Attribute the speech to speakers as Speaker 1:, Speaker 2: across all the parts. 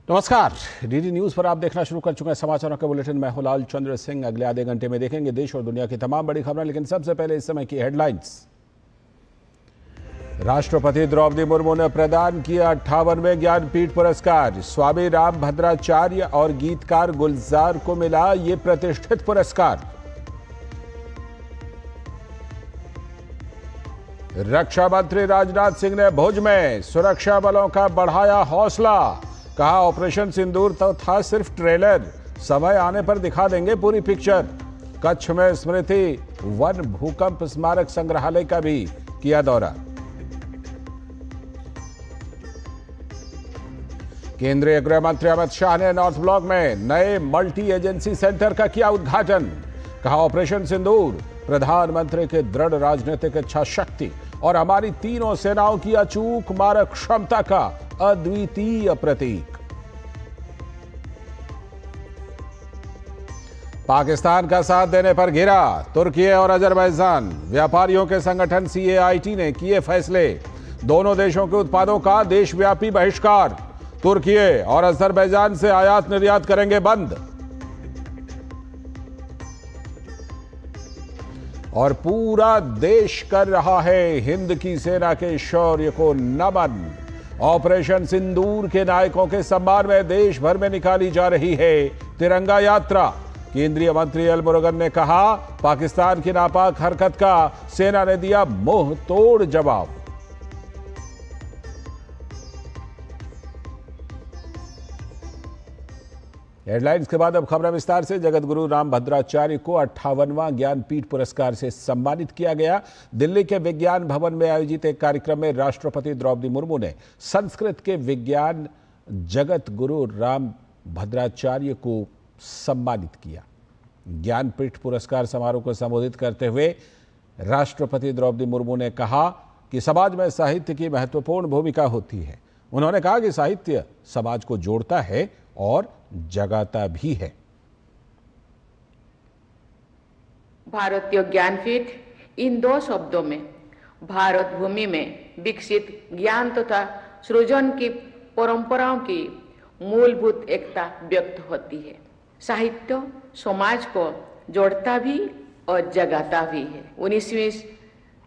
Speaker 1: नमस्कार, DD news पर आप देखना शुरू कर चुके हैं समाचारों के बुलेटिन। मैं हूं लाल चंद्र सिंह। अगले आधे घंटे में देखेंगे देश और दुनिया की तमाम बड़ी खबरें, लेकिन सबसे पहले इस समय की हेडलाइंस। राष्ट्रपति द्रौपदी मुर्मू ने प्रदान किया 58वें ज्ञानपीठ पुरस्कार। स्वामी रामभद्राचार्य और गीतकार गुलजार को मिला ये प्रतिष्ठित पुरस्कार। रक्षा मंत्री राजनाथ सिंह ने भुज में सुरक्षा बलों का बढ़ाया हौसला। कहा, ऑपरेशन सिंदूर तो था सिर्फ ट्रेलर, समय आने पर दिखा देंगे पूरी पिक्चर। कच्छ में स्मृति वन भूकंप स्मारक संग्रहालय का भी किया दौरा। केंद्रीय गृह मंत्री अमित शाह ने नॉर्थ ब्लॉक में नए मल्टी एजेंसी सेंटर का किया उद्घाटन। कहा, ऑपरेशन सिंदूर प्रधानमंत्री के दृढ़ राजनीतिक इच्छा शक्ति और हमारी तीनों सेनाओं की अचूक मारक क्षमता का अद्वितीय प्रतीक। पाकिस्तान का साथ देने पर घिरा तुर्की और अजरबैजान। व्यापारियों के संगठन CAIT ने किए फैसले। दोनों देशों के उत्पादों का देशव्यापी बहिष्कार। तुर्की और अजरबैजान से आयात निर्यात करेंगे बंद। और पूरा देश कर रहा है हिंद की सेना के शौर्य को नमन। ऑपरेशन सिंदूर के नायकों के सम्मान में देश भर में निकाली जा रही है तिरंगा यात्रा। केंद्रीय मंत्री एल मुरुगन ने कहा, पाकिस्तान की नापाक हरकत का सेना ने दिया मुंह तोड़ जवाब। हेडलाइंस के बाद अब खबरें विस्तार से। जगत गुरु रामभद्राचार्य को 58वां ज्ञानपीठ पुरस्कार से सम्मानित किया गया। दिल्ली के विज्ञान भवन में आयोजित एक कार्यक्रम में राष्ट्रपति द्रौपदी मुर्मू ने संस्कृत के विज्ञान जगत गुरु रामभद्राचार्य को सम्मानित किया। ज्ञानपीठ पुरस्कार समारोह को संबोधित करते हुए राष्ट्रपति द्रौपदी मुर्मू ने कहा कि समाज में साहित्य की महत्वपूर्ण भूमिका होती है। उन्होंने कहा कि साहित्य समाज को जोड़ता है और जगाता भी है।
Speaker 2: भारतीय ज्ञानपीठ इन दो शब्दों में भारत भूमि में विकसित ज्ञान तथा सृजन की परंपराओं की मूलभूत एकता व्यक्त होती है। साहित्य समाज को जोड़ता भी और जगाता भी है। 19वीं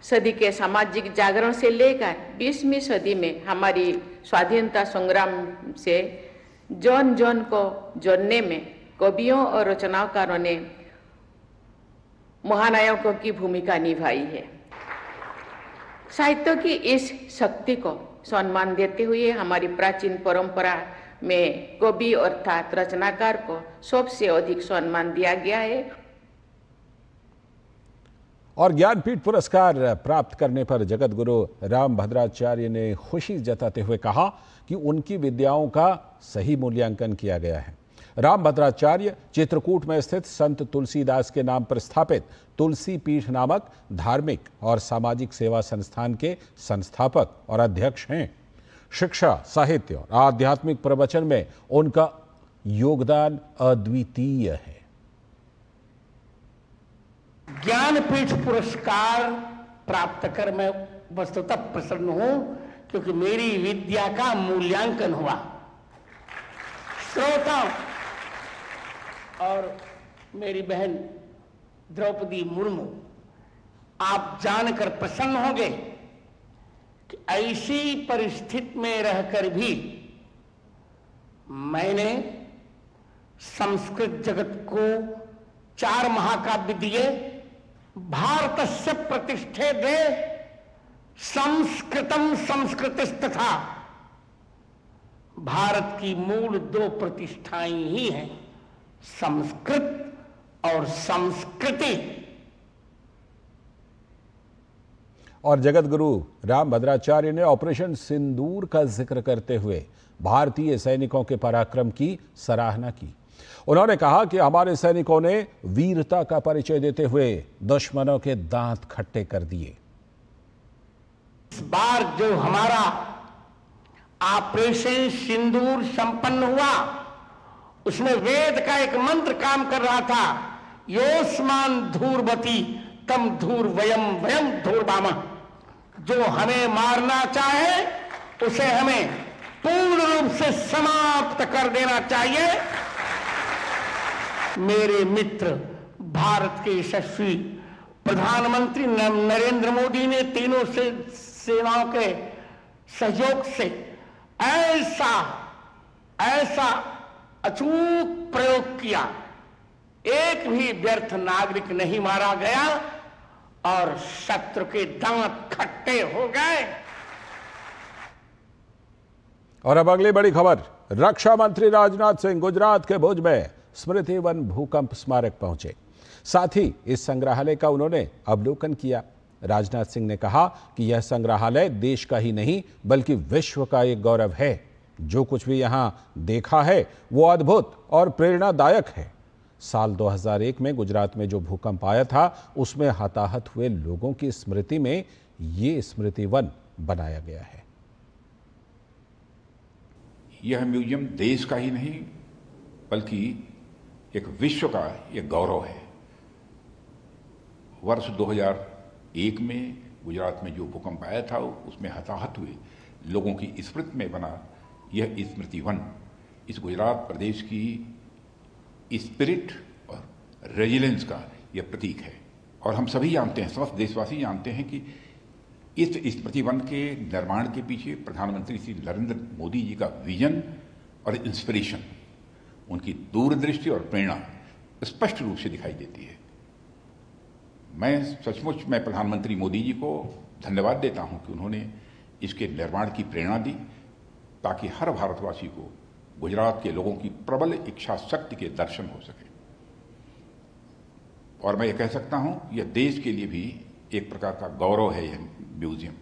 Speaker 2: सदी के सामाजिक जागरण से लेकर 20वीं सदी में हमारी स्वाधीनता संग्राम से जन जन को जोड़ने में कवियों और रचनाकारों ने महानायकों की भूमिका निभाई है। साहित्य की इस शक्ति को सम्मान देते हुए हमारी प्राचीन परंपरा में कवि अर्थात रचनाकार को सबसे अधिक सम्मान दिया गया है।
Speaker 1: और ज्ञानपीठ पुरस्कार प्राप्त करने पर जगत गुरु रामभद्राचार्य ने खुशी जताते हुए कहा कि उनकी विद्याओं का सही मूल्यांकन किया गया है। रामभद्राचार्य चित्रकूट में स्थित संत तुलसीदास के नाम पर स्थापित तुलसी पीठ नामक धार्मिक और सामाजिक सेवा संस्थान के संस्थापक और अध्यक्ष हैं। शिक्षा, साहित्य और आध्यात्मिक प्रवचन में उनका योगदान अद्वितीय है।
Speaker 3: ज्ञानपीठ पुरस्कार प्राप्त कर मैं वस्तुतः प्रसन्न हूं, क्योंकि मेरी विद्या का मूल्यांकन हुआ। श्रोताओं और मेरी बहन द्रौपदी मुर्मू, आप जानकर प्रसन्न होंगे कि ऐसी परिस्थिति में रहकर भी मैंने संस्कृत जगत को 4 महाकाव्य दिए। भारतस्य प्रतिष्ठे दे संस्कृतम संस्कृतिस्तथा। भारत की मूल 2 प्रतिष्ठाएं ही हैं, संस्कृत और संस्कृति।
Speaker 1: और जगत गुरु रामभद्राचार्य ने ऑपरेशन सिंदूर का जिक्र करते हुए भारतीय सैनिकों के पराक्रम की सराहना की। उन्होंने कहा कि हमारे सैनिकों ने वीरता का परिचय देते हुए दुश्मनों के दांत खट्टे कर दिए।
Speaker 3: इस बार जो हमारा ऑपरेशन सिंदूर संपन्न हुआ, उसमें वेद का एक मंत्र काम कर रहा था। योस्मान धूर्वती तम धूर वयम वयम धूर्वामः। जो हमें मारना चाहे उसे हमें पूर्ण रूप से समाप्त कर देना चाहिए। मेरे मित्र, भारत के यशस्वी प्रधानमंत्री नरेंद्र मोदी ने तीनों सेनाओं के सहयोग से ऐसा अचूक प्रयोग किया, एक भी व्यर्थ नागरिक नहीं मारा गया और शत्रु के दांत खट्टे हो गए।
Speaker 1: और अब अगली बड़ी खबर, रक्षा मंत्री राजनाथ सिंह गुजरात के भुज में स्मृति वन भूकंप स्मारक पहुंचे। साथ ही इस संग्रहालय का उन्होंने अवलोकन किया। राजनाथ सिंह ने कहा कि यह संग्रहालय देश का ही नहीं बल्कि विश्व का एक गौरव है। जो कुछ भी यहां देखा है वो अद्भुत और प्रेरणादायक है। साल 2001 में गुजरात में जो भूकंप आया था उसमें हताहत हुए लोगों की स्मृति में ये स्मृति वन बनाया गया है।
Speaker 4: यह म्यूजियम देश का ही नहीं बल्कि एक विश्व का एक गौरव है। वर्ष 2001 में गुजरात में जो भूकंप आया था उसमें हताहत हुए लोगों की स्मृति में बना यह स्मृति वन इस गुजरात प्रदेश की स्पिरिट और रेजिलेंस का यह प्रतीक है। और हम सभी जानते हैं, समस्त देशवासी जानते हैं कि इस स्मृति वन के निर्माण के पीछे प्रधानमंत्री श्री नरेंद्र मोदी जी का विजन और इंस्पिरेशन, उनकी दूरदृष्टि और प्रेरणा स्पष्ट रूप से दिखाई देती है। मैं प्रधानमंत्री मोदी जी को धन्यवाद देता हूं कि उन्होंने इसके निर्माण की प्रेरणा दी ताकि हर भारतवासी को गुजरात के लोगों की प्रबल इच्छा शक्ति के दर्शन हो सके। और मैं ये कह सकता हूं यह देश के लिए भी एक प्रकार का गौरव है यह म्यूजियम।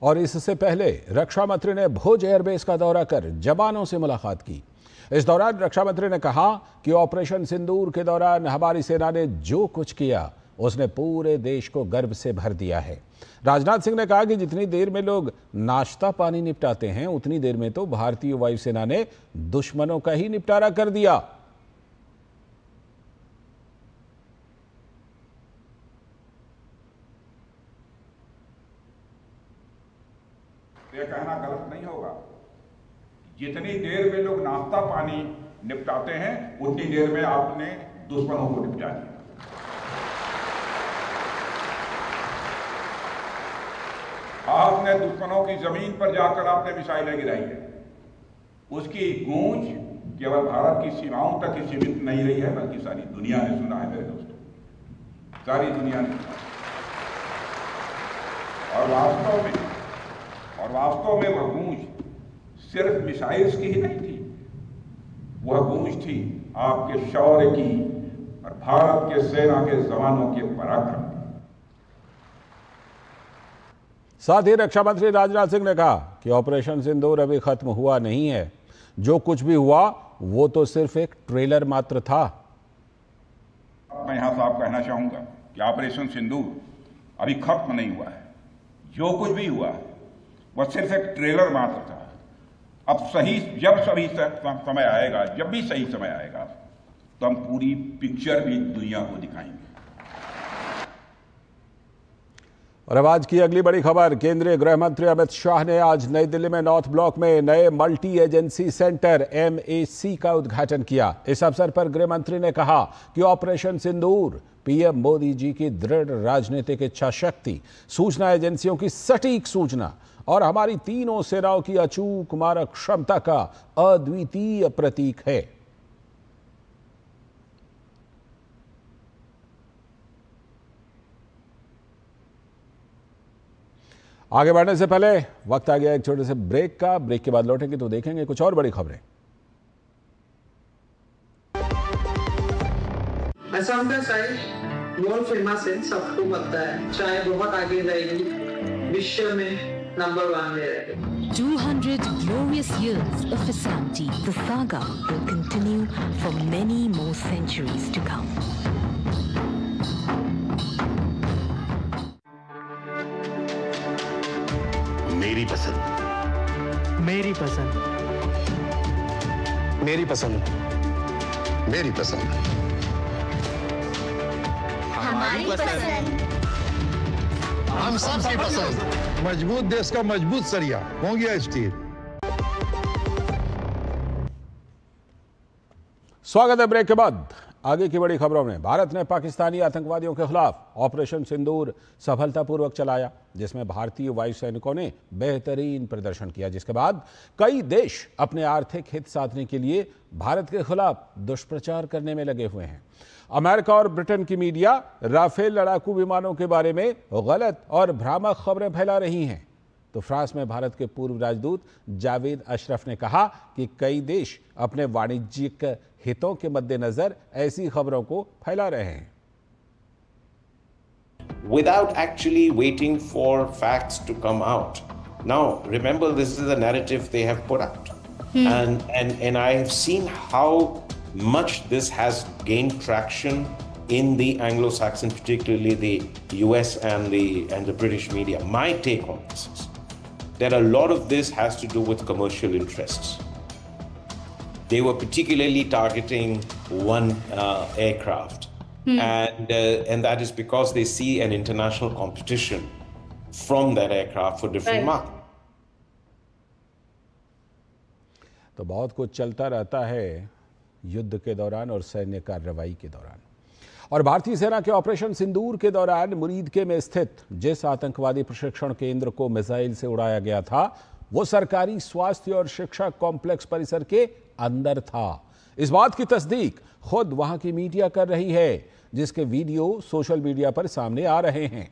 Speaker 1: और इससे पहले रक्षा मंत्री ने भुज एयरबेस का दौरा कर जवानों से मुलाकात की। इस दौरान रक्षा मंत्री ने कहा कि ऑपरेशन सिंदूर के दौरान हमारी सेना ने जो कुछ किया उसने पूरे देश को गर्व से भर दिया है। राजनाथ सिंह ने कहा कि जितनी देर में लोग नाश्ता पानी निपटाते हैं उतनी देर में तो भारतीय वायुसेना ने दुश्मनों का ही निपटारा कर दिया।
Speaker 4: यह कहना गलत नहीं होगा, जितनी देर में लोग नाश्ता पानी निपटाते हैं उतनी देर में आपने दुश्मनों को निपटा दिया। आपने दुश्मनों की जमीन पर जाकर आपने मिसाइलें गिराई है। उसकी गूंज केवल भारत की सीमाओं तक ही सीमित नहीं रही है बल्कि सारी दुनिया ने सुना है मेरे दोस्तों, सारी दुनिया ने सुना। और वास्तव में वह गूंज सिर्फ मिसाइल्स की ही नहीं थी, वह गूंज थी आपके शौर्य की और भारत के सेना के जवानों के पराक्रम।
Speaker 1: साथ ही रक्षा मंत्री राजनाथ सिंह ने कहा कि ऑपरेशन सिंदूर अभी खत्म हुआ नहीं है। जो कुछ भी हुआ वो तो सिर्फ एक ट्रेलर मात्र था।
Speaker 4: मैं यहां साफ कहना चाहूंगा कि ऑपरेशन सिंदूर अभी खत्म नहीं हुआ है। जो कुछ भी हुआ वह सिर्फ एक ट्रेलर मात्र था। अब जब समय आएगा, जब भी सही समय आएगा तो हम पूरी पिक्चर भी दुनिया को दिखाएंगे।
Speaker 1: और अब आज की अगली बड़ी खबर, केंद्रीय गृह मंत्री अमित शाह ने आज नई दिल्ली में नॉर्थ ब्लॉक में नए मल्टी एजेंसी सेंटर MAC का उद्घाटन किया। इस अवसर पर गृह मंत्री ने कहा कि ऑपरेशन सिंदूर पीएम मोदी जी की दृढ़ राजनीतिक इच्छा शक्ति, सूचना एजेंसियों की सटीक सूचना और हमारी तीनों सेनाओं की अचूक मारक क्षमता का अद्वितीय प्रतीक है। आगे बढ़ने से पहले वक्त आ गया एक छोटे से ब्रेक का। ब्रेक के बाद लौटेंगे तो देखेंगे कुछ और बड़ी खबरें।
Speaker 5: असम का चाय वर्ल्ड फेमस है, सबको पता है। चाय बहुत आगे जाएगी, विश्व में नंबर 1 में रहेगी।
Speaker 6: 200 glorious years of Assam tea. The saga will continue for many more centuries to come.
Speaker 7: मेरी पसंद,
Speaker 8: मेरी पसंद,
Speaker 7: मेरी पसंद, मेरी पसंद।
Speaker 8: हमारी पसंद।
Speaker 7: हम सबकी पसंद।
Speaker 9: मजबूत देश का मजबूत सरिया हो गया स्टील।
Speaker 1: स्वागत है ब्रेक के बाद। आगे की बड़ी खबरों में, भारत ने पाकिस्तानी आतंकवादियों के खिलाफ ऑपरेशन सिंदूर सफलतापूर्वक चलाया, जिसमें भारतीय वायु सैनिकों ने बेहतरीन प्रदर्शन किया, जिसके बाद कई देश अपने आर्थिक हित साधने के लिए भारत के खिलाफ दुष्प्रचार करने में लगे हुए हैं। अमेरिका और ब्रिटेन की मीडिया राफेल लड़ाकू विमानों के बारे में गलत और भ्रामक खबरें फैला रही हैं। तो फ्रांस में भारत के पूर्व राजदूत जावेद अशरफ ने कहा कि कई देश अपने वाणिज्यिक हितों के मद्देनजर ऐसी खबरों को फैला रहे हैं।
Speaker 10: Without actually waiting for facts to come out. Now, remember, this is the narrative they have put out. And I have seen how much this has gained traction in the Anglo-Saxon, particularly the US and the British media. My take on this is that a lot of this has to do with commercial interests. They were particularly targeting one aircraft, and that is because they see an international competition from that aircraft for different markets.
Speaker 1: तो बहुत कुछ चलता रहता है युद्ध के दौरान और सैन्य कार्रवाई के दौरान। और भारतीय सेना के ऑपरेशन सिंदूर के दौरान मुरीदके में स्थित जिस आतंकवादी प्रशिक्षण केंद्र को मिसाइल से उड़ाया गया था, वो सरकारी स्वास्थ्य और शिक्षा कॉम्प्लेक्स परिसर के अंदर था। इस बात की तस्दीक खुद वहां की मीडिया कर रही है, जिसके वीडियो सोशल मीडिया पर सामने आ रहे हैं।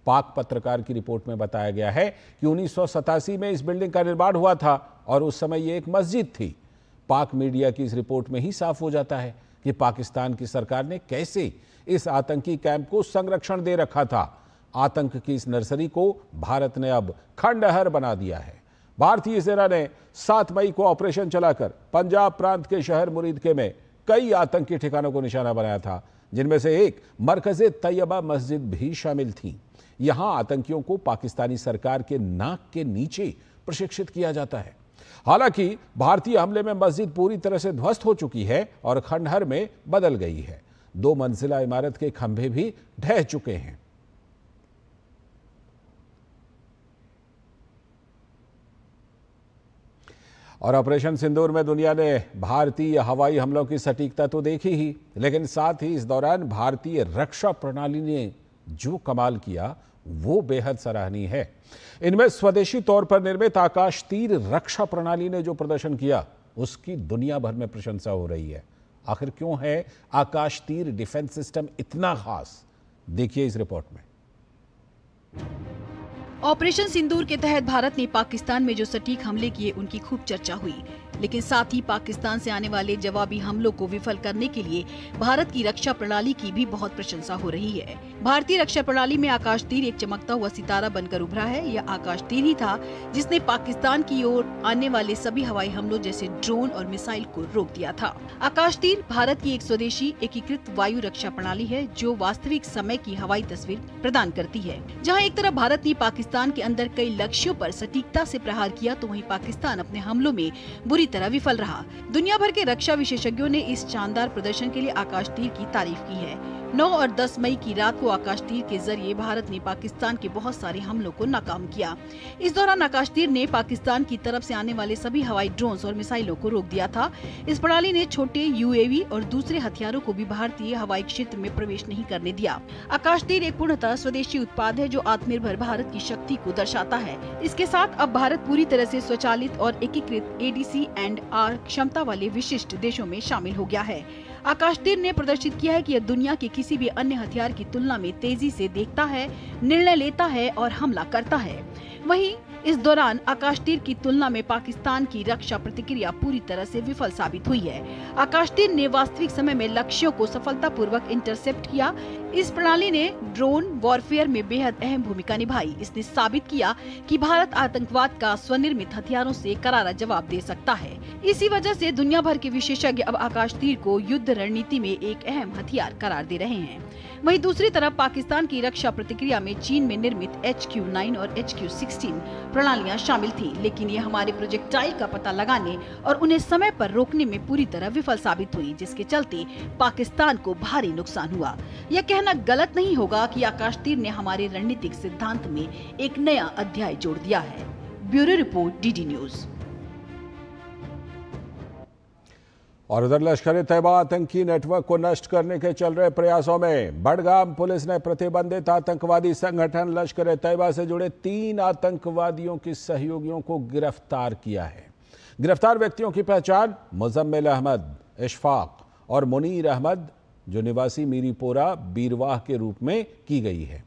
Speaker 1: पाक पत्रकार की रिपोर्ट में बताया गया है कि 1987 में इस बिल्डिंग का निर्माण हुआ था और उस समय ये एक मस्जिद थी। पाक मीडिया की इस रिपोर्ट में ही साफ हो जाता है कि पाकिस्तान की सरकार ने कैसे इस आतंकी कैंप को संरक्षण दे रखा था। आतंक की इस नर्सरी को भारत ने अब खंडहर बना दिया है। भारतीय सेना ने 7 मई को ऑपरेशन चलाकर पंजाब प्रांत के शहर मुरीदके में कई आतंकी ठिकानों को निशाना बनाया था, जिनमें से एक मरकज़े तैयबा मस्जिद भी शामिल थी। यहां आतंकियों को पाकिस्तानी सरकार के नाक के नीचे प्रशिक्षित किया जाता है। हालांकि भारतीय हमले में मस्जिद पूरी तरह से ध्वस्त हो चुकी है और खंडहर में बदल गई है। 2 मंजिला इमारत के खंभे भी ढह चुके हैं। और ऑपरेशन सिंदूर में दुनिया ने भारतीय हवाई हमलों की सटीकता तो देखी ही, लेकिन साथ ही इस दौरान भारतीय रक्षा प्रणाली ने जो कमाल किया वो बेहद सराहनीय है। इनमें स्वदेशी तौर पर निर्मित आकाश तीर रक्षा प्रणाली ने जो प्रदर्शन किया, उसकी दुनिया भर में प्रशंसा हो रही है। आखिर क्यों है आकाश तीर डिफेंस सिस्टम इतना खास? देखिए इस रिपोर्ट में।
Speaker 11: ऑपरेशन सिंदूर के तहत भारत ने पाकिस्तान में जो सटीक हमले किए, उनकी खूब चर्चा हुई, लेकिन साथ ही पाकिस्तान से आने वाले जवाबी हमलों को विफल करने के लिए भारत की रक्षा प्रणाली की भी बहुत प्रशंसा हो रही है। भारतीय रक्षा प्रणाली में आकाश तीर एक चमकता हुआ सितारा बनकर उभरा है। यह आकाश तीर ही था जिसने पाकिस्तान की ओर आने वाले सभी हवाई हमलों जैसे ड्रोन और मिसाइल को रोक दिया था। आकाश तीर भारत की एक स्वदेशी एकीकृत वायु रक्षा प्रणाली है, जो वास्तविक समय की हवाई तस्वीर प्रदान करती है। जहाँ एक तरफ भारत ने पाकिस्तान के अंदर कई लक्ष्यों पर सटीकता से प्रहार किया, तो वहीं पाकिस्तान अपने हमलों में बुरी तरह विफल रहा। दुनिया भर के रक्षा विशेषज्ञों ने इस शानदार प्रदर्शन के लिए आकाश तीर की तारीफ की है। 9 और 10 मई की रात को आकाश तीर के जरिए भारत ने पाकिस्तान के बहुत सारे हमलों को नाकाम किया। इस दौरान आकाश तीर ने पाकिस्तान की तरफ से आने वाले सभी हवाई ड्रोन्स और मिसाइलों को रोक दिया था। इस प्रणाली ने छोटे यूएवी और दूसरे हथियारों को भी भारतीय हवाई क्षेत्र में प्रवेश नहीं करने दिया। आकाश तीर एक पूर्णतः स्वदेशी उत्पाद है, जो आत्मनिर्भर भारत की शक्ति को दर्शाता है। इसके साथ अब भारत पूरी तरह से स्वचालित और एकीकृत ADC&R क्षमता वाले विशिष्ट देशों में शामिल हो गया है। आकाश तीर ने प्रदर्शित किया है कि यह दुनिया के किसी भी अन्य हथियार की तुलना में तेजी से देखता है, निर्णय लेता है और हमला करता है। वहीं इस दौरान आकाश तीर की तुलना में पाकिस्तान की रक्षा प्रतिक्रिया पूरी तरह से विफल साबित हुई है। आकाश तीर ने वास्तविक समय में लक्ष्यों को सफलतापूर्वक इंटरसेप्ट किया। इस प्रणाली ने ड्रोन वॉरफेयर में बेहद अहम भूमिका निभाई। इसने साबित किया कि भारत आतंकवाद का स्वनिर्मित हथियारों से करारा जवाब दे सकता है। इसी वजह से दुनिया भर के विशेषज्ञ अब आकाश तीर को युद्ध रणनीति में एक अहम हथियार करार दे रहे हैं। वहीं दूसरी तरफ पाकिस्तान की रक्षा प्रतिक्रिया में चीन में निर्मित HQ-9 और HQ-16 प्रणालियां शामिल थी, लेकिन ये हमारे प्रोजेक्टाइल का पता लगाने और उन्हें समय पर रोकने में पूरी तरह विफल साबित हुई, जिसके चलते पाकिस्तान को भारी नुकसान हुआ। यह कहना गलत नहीं होगा कि आकाश तीर ने हमारे रणनीतिक सिद्धांत में एक नया अध्याय जोड़ दिया है। Bureau report, DD news.
Speaker 1: और उधर लश्कर ए तैयबा आतंकी नेटवर्क को नष्ट करने के चल रहे प्रयासों में बडगाम पुलिस ने प्रतिबंधित आतंकवादी संगठन लश्कर ए तैयबा से जुड़े 3 आतंकवादियों के सहयोगियों को गिरफ्तार किया है। गिरफ्तार व्यक्तियों की पहचान मुजम्मिल अहमद, इशफाक और मुनीर अहमद, जो निवासी मीरीपोरा बीरवाह के रूप में की गई है।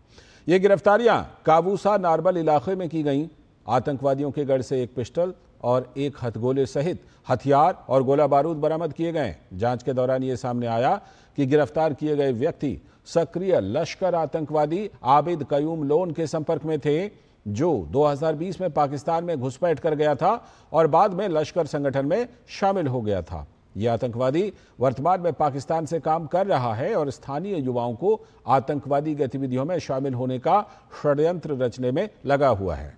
Speaker 1: ये गिरफ्तारियां काबूसा नारबल इलाके में की गईं। आतंकवादियों के गढ़ से एक पिस्टल और एक हथगोले सहित हथियार और गोला बारूद बरामद किए गए। जांच के दौरान ये सामने आया कि गिरफ्तार किए गए व्यक्ति सक्रिय लश्कर आतंकवादी आबिद कयूम लोन के संपर्क में थे, जो 2020 में पाकिस्तान में घुसपैठ कर गया था और बाद में लश्कर संगठन में शामिल हो गया था। यह आतंकवादी वर्तमान में पाकिस्तान से काम कर रहा है और स्थानीय युवाओं को आतंकवादी गतिविधियों में शामिल होने का षड्यंत्र रचने में लगा हुआ है।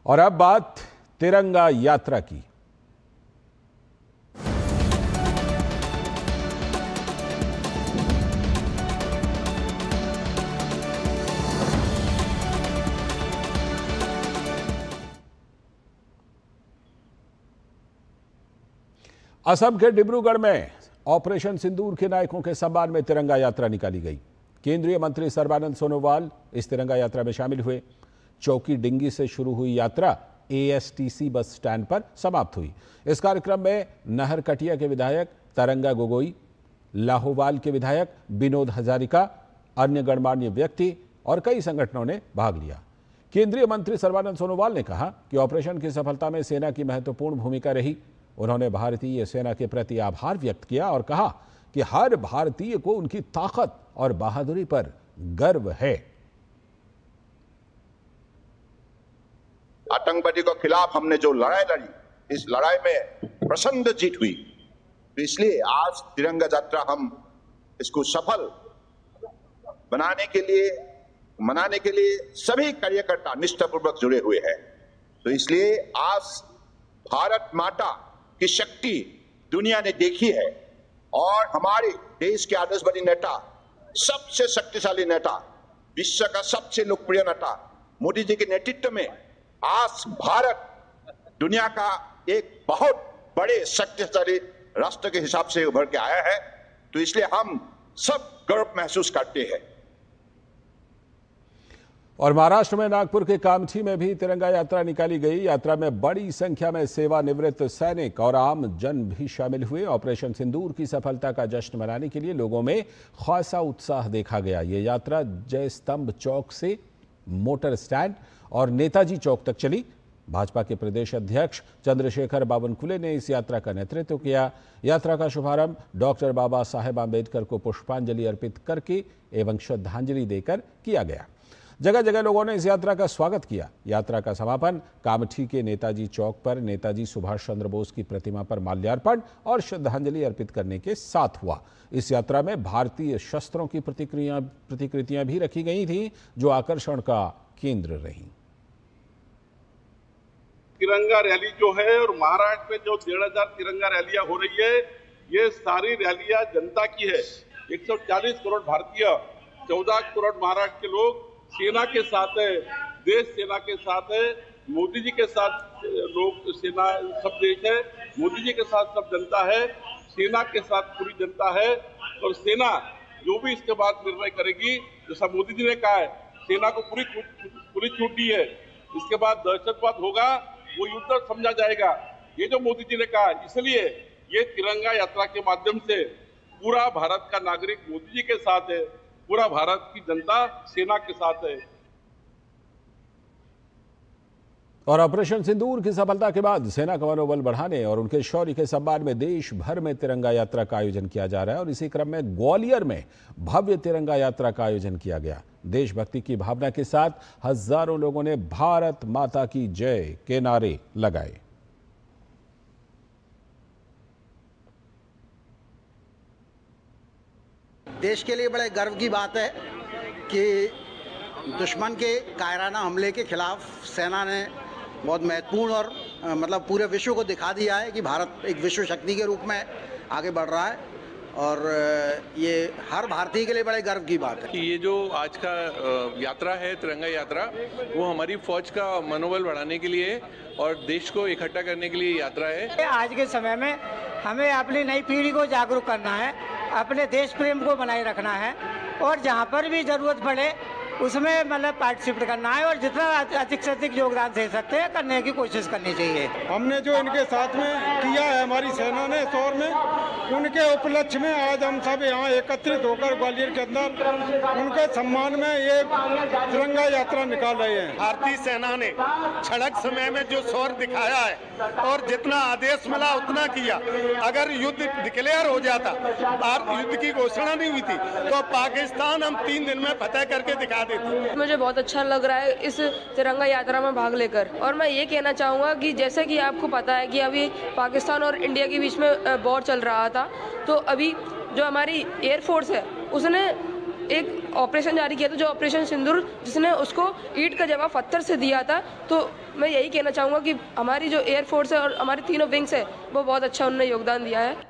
Speaker 1: और अब बात तिरंगा यात्रा की। असम के डिब्रूगढ़ में ऑपरेशन सिंदूर के नायकों के सम्मान में तिरंगा यात्रा निकाली गई। केंद्रीय मंत्री सर्बानंद सोनोवाल इस तिरंगा यात्रा में शामिल हुए। चौकी डिंगी से शुरू हुई यात्रा ASTC बस स्टैंड पर समाप्त हुई। इस कार्यक्रम में नहरकटिया के विधायक तरंगा गोगोई, लाहौवाल के विधायक विनोद हजारिका, अन्य गणमान्य व्यक्ति और कई संगठनों ने भाग लिया। केंद्रीय मंत्री सर्बानंद सोनोवाल ने कहा कि ऑपरेशन की सफलता में सेना की महत्वपूर्ण भूमिका रही। उन्होंने भारतीय सेना के प्रति आभार व्यक्त किया और कहा कि हर भारतीय को उनकी ताकत और बहादुरी पर गर्व है।
Speaker 8: आतंकवादी के खिलाफ हमने जो लड़ाई लड़ी, इस लड़ाई में प्रचंड जीत हुई। तो इसलिए आज तिरंगा यात्रा हम इसको सफल बनाने के लिए, मनाने के लिए सभी कार्यकर्ता निष्ठापूर्वक जुड़े हुए हैं। तो इसलिए आज भारत माता की शक्ति दुनिया ने देखी है और हमारे देश के आदर्शवादी नेता, सबसे शक्तिशाली नेता, विश्व का सबसे लोकप्रिय नेता मोदी जी के नेतृत्व में आज भारत दुनिया का एक बहुत बड़े शक्तिशाली राष्ट्र के हिसाब से उभर के आया है। तो इसलिए हम सब गर्व महसूस करते हैं।
Speaker 1: और महाराष्ट्र में नागपुर के कामठी में भी तिरंगा यात्रा निकाली गई। यात्रा में बड़ी संख्या में सेवानिवृत्त सैनिक और आम जन भी शामिल हुए। ऑपरेशन सिंदूर की सफलता का जश्न मनाने के लिए लोगों में खासा उत्साह देखा गया। ये यात्रा जय स्तंभ चौक से मोटर स्टैंड और नेताजी चौक तक चली। भाजपा के प्रदेश अध्यक्ष चंद्रशेखर बावनकुले ने इस यात्रा का नेतृत्व किया। यात्रा का शुभारंभ डॉक्टर बाबा साहेब आंबेडकर को पुष्पांजलि अर्पित करके एवं श्रद्धांजलि देकर किया गया। जगह जगह लोगों ने इस यात्रा का स्वागत किया। यात्रा का समापन कामठी के नेताजी चौक पर नेताजी सुभाष चंद्र बोस की प्रतिमा पर माल्यार्पण और श्रद्धांजलि अर्पित करने के साथ हुआ। इस यात्रा में भारतीय शस्त्रों की प्रतिकृतियां भी रखी गई थीं, जो आकर्षण का केंद्र रही।
Speaker 12: तिरंगा रैली जो है और महाराष्ट्र में जो 1,500 तिरंगा रैलियां हो रही है, ये सारी रैलियां जनता की है। 140 करोड़ भारतीय, 14 करोड़ महाराष्ट्र के लोग सेना के साथ है, देश सेना के साथ है, मोदी जी के साथ लोग, सेना सब देश है, मोदी जी के साथ सब जनता है, सेना के साथ पूरी जनता है। और सेना जो भी इसके बाद निर्णय करेगी, जैसा मोदी जी ने कहा है, सेना को पूरी छूट दी है। इसके बाद दहशतवाद होगा वो युद्ध समझा जाएगा, ये जो मोदी जी ने कहा। इसलिए ये तिरंगा यात्रा के माध्यम से पूरा भारत का नागरिक मोदी जी के साथ है, पूरा भारत की जनता सेना के साथ है।
Speaker 1: और ऑपरेशन सिंदूर की सफलता के बाद सेना का मनोबल बढ़ाने और उनके शौर्य के सम्मान में देश भर में तिरंगा यात्रा का आयोजन किया जा रहा है। और इसी क्रम में ग्वालियर में भव्य तिरंगा यात्रा का आयोजन किया गया। देशभक्ति की भावना के साथ हजारों लोगों ने भारत माता की जय के नारे लगाए।
Speaker 13: देश के लिए बड़े गर्व की बात है कि दुश्मन के कायराना हमले के खिलाफ सेना ने बहुत महत्वपूर्ण और मतलब पूरे विश्व को दिखा दिया है कि भारत एक विश्व शक्ति के रूप में आगे बढ़ रहा है और ये हर भारतीय के लिए बड़े गर्व की बात है
Speaker 14: कि ये जो आज का यात्रा है, तिरंगा यात्रा, वो हमारी फौज का मनोबल बढ़ाने के लिए और देश को इकट्ठा करने के लिए यात्रा है।
Speaker 15: आज के समय में हमें अपनी नई पीढ़ी को जागरूक करना है, अपने देश प्रेम को बनाए रखना है और जहाँ पर भी जरूरत पड़े उसमें मतलब पार्टिसिपेट करना है और जितना अधिक से अधिक योगदान दे सकते हैं करने की कोशिश करनी चाहिए।
Speaker 16: हमने जो इनके साथ में किया है हमारी सेना ने शौर्य में, उनके उपलक्ष्य में आज हम सब यहाँ एकत्रित होकर ग्वालियर के अंदर उनके सम्मान में ये तिरंगा यात्रा निकाल रहे हैं।
Speaker 17: भारतीय सेना ने क्षणिक समय में जो शौर्य दिखाया है और जितना आदेश मिला उतना किया। अगर युद्ध डिक्लेयर हो जाता और युद्ध की घोषणा नहीं हुई थी तो पाकिस्तान हम 3 दिन में फतेह करके दिखा।
Speaker 18: मुझे बहुत अच्छा लग रहा है इस तिरंगा यात्रा में भाग लेकर और मैं ये कहना चाहूँगा कि जैसे कि आपको पता है कि अभी पाकिस्तान और इंडिया के बीच में वॉर चल रहा था, तो अभी जो हमारी एयरफोर्स है उसने एक ऑपरेशन जारी किया था, जो ऑपरेशन सिंदूर, जिसने उसको ईंट का जवाब पत्थर से दिया था। तो मैं यही कहना चाहूँगा कि हमारी जो एयरफोर्स है और हमारी तीनों विंग्स है वो बहुत अच्छा उन्होंने योगदान दिया है।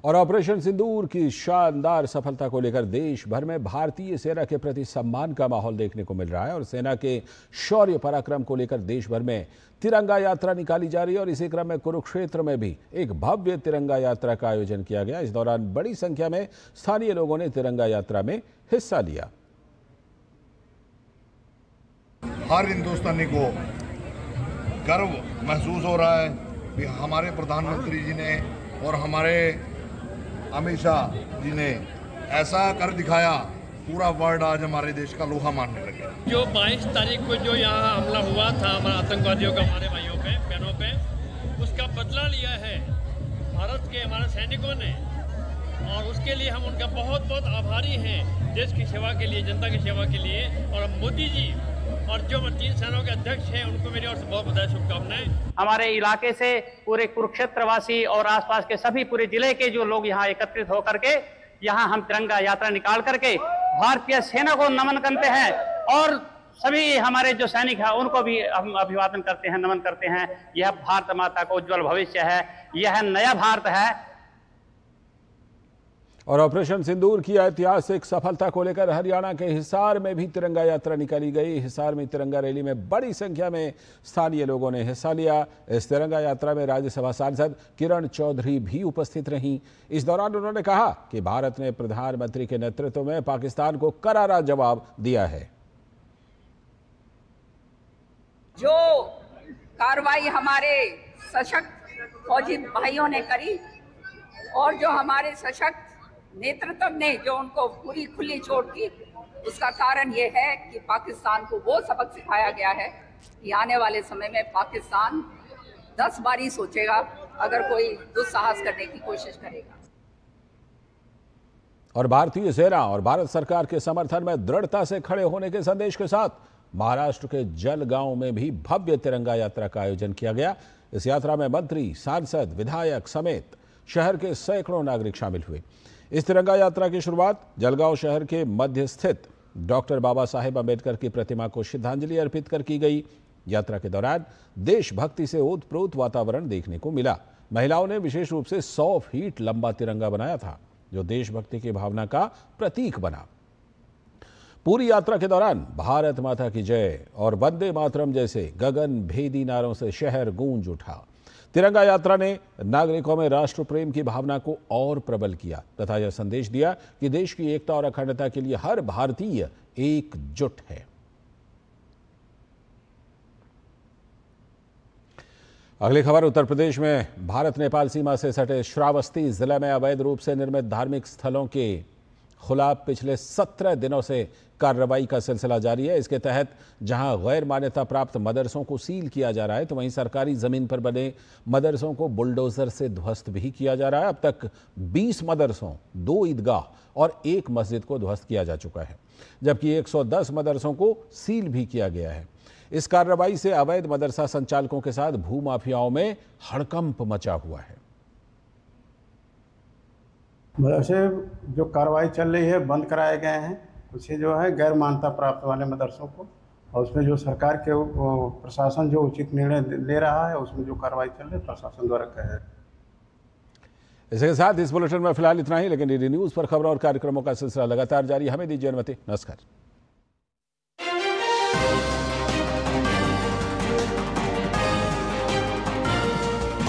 Speaker 1: और ऑपरेशन सिंदूर की शानदार सफलता को लेकर देश भर में भारतीय सेना के प्रति सम्मान का माहौल देखने को मिल रहा है और सेना के शौर्य पराक्रम को लेकर देश भर में तिरंगा यात्रा निकाली जा रही है और इसी क्रम में कुरुक्षेत्र में भी एक भव्य तिरंगा यात्रा का आयोजन किया गया। इस दौरान बड़ी संख्या में स्थानीय लोगों ने तिरंगा यात्रा में हिस्सा लिया।
Speaker 9: हर हिंदुस्तानी को गर्व महसूस हो रहा है कि हमारे प्रधानमंत्री जी ने और हमारे अमित शाह जी ने ऐसा कर दिखाया, पूरा वर्ल्ड आज हमारे देश का लोहा मानने लगे।
Speaker 19: जो 22 तारीख को जो यहाँ हमला हुआ था हमारे आतंकवादियों का हमारे भाइयों पे, बहनों पे, उसका बदला लिया है भारत के हमारे सैनिकों ने और उसके लिए हम उनका बहुत बहुत आभारी हैं, देश की सेवा के लिए, जनता की सेवा के लिए। और मोदी जी और जो 3 सेनाओं के अध्यक्ष हैं उनको मेरी ओर से बहुत बहुत शुभकामनाएं।
Speaker 20: हमारे इलाके से पूरे कुरुक्षेत्रवासी और आसपास के सभी पूरे जिले के जो लोग यहाँ एकत्रित होकर के यहाँ हम तिरंगा यात्रा निकाल करके भारतीय सेना को नमन करते हैं और सभी हमारे जो सैनिक हैं उनको भी हम अभिवादन करते हैं, नमन करते हैं। यह भारत माता का उज्जवल भविष्य है, यह नया भारत है।
Speaker 1: और ऑपरेशन सिंदूर की ऐतिहासिक सफलता को लेकर हरियाणा के हिसार में भी तिरंगा यात्रा निकाली गई। हिसार में तिरंगा रैली में बड़ी संख्या में स्थानीय लोगों ने हिस्सा लिया। इस तिरंगा यात्रा में राज्यसभा सांसद किरण चौधरी भी उपस्थित रहीं। इस दौरान उन्होंने कहा कि भारत ने प्रधानमंत्री के नेतृत्व में पाकिस्तान को करारा जवाब दिया है।
Speaker 21: जो कार्रवाई हमारे सशक्त फौजी भाइयों ने करी और जो हमारे सशक्त नेतृत्व ने जो उनको पूरी खुली छूट दी, उसका कारण ये है कि पाकिस्तान को वो सबक सिखाया गया है कि आने वाले समय में पाकिस्तान 10 बारी सोचेगा अगर कोई दुस्साहस करने की कोशिश करेगा।
Speaker 1: और भारतीय सेना और भारत सरकार के समर्थन में दृढ़ता से खड़े होने के संदेश के साथ महाराष्ट्र के जलगांव में भी भव्य तिरंगा यात्रा का आयोजन किया गया। इस यात्रा में मंत्री, सांसद, विधायक समेत शहर के सैकड़ों नागरिक शामिल हुए। इस तिरंगा यात्रा की शुरुआत जलगांव शहर के मध्य स्थित डॉक्टर बाबा साहेब अम्बेडकर की प्रतिमा को श्रद्धांजलि अर्पित कर की गई। यात्रा के दौरान देशभक्ति से ओतप्रोत वातावरण देखने को मिला। महिलाओं ने विशेष रूप से 100 फीट लंबा तिरंगा बनाया था, जो देशभक्ति की भावना का प्रतीक बना। पूरी यात्रा के दौरान भारत माता की जय और वंदे मातरम जैसे गगन भेदी नारों से शहर गूंज उठा। तिरंगा यात्रा ने नागरिकों में राष्ट्र प्रेम की भावना को और प्रबल किया तथा यह संदेश दिया कि देश की एकता और अखंडता के लिए हर भारतीय एकजुट है। अगली खबर उत्तर प्रदेश में भारत नेपाल सीमा से सटे श्रावस्ती जिले में अवैध रूप से निर्मित धार्मिक स्थलों के खिलाफ पिछले 17 दिनों से कार्रवाई का सिलसिला जारी है। इसके तहत जहां गैर मान्यता प्राप्त मदरसों को सील किया जा रहा है, तो वहीं सरकारी जमीन पर बने मदरसों को बुलडोजर से ध्वस्त भी किया जा रहा है। अब तक 20 मदरसों, 2 ईदगाह और 1 मस्जिद को ध्वस्त किया जा चुका है, जबकि 110 मदरसों को सील भी किया गया है। इस कार्रवाई से अवैध मदरसा संचालकों के साथ भूमाफियाओं में हड़कंप मचा हुआ है।
Speaker 2: वैसे जो कार्रवाई चल रही है बंद कराए गए हैं, उसे जो है गैर मान्यता प्राप्त वाले मदरसों को, और उसमें जो सरकार के प्रशासन जो उचित निर्णय ले रहा है उसमें जो कार्रवाई चल रही है प्रशासन द्वारा कहे।
Speaker 1: इसके साथ इस बुलेटिन में फिलहाल इतना ही, लेकिन डीडी न्यूज पर खबरों और कार्यक्रमों का सिलसिला लगातार जारी। हमें दीजिए अनुमति। नमस्कार।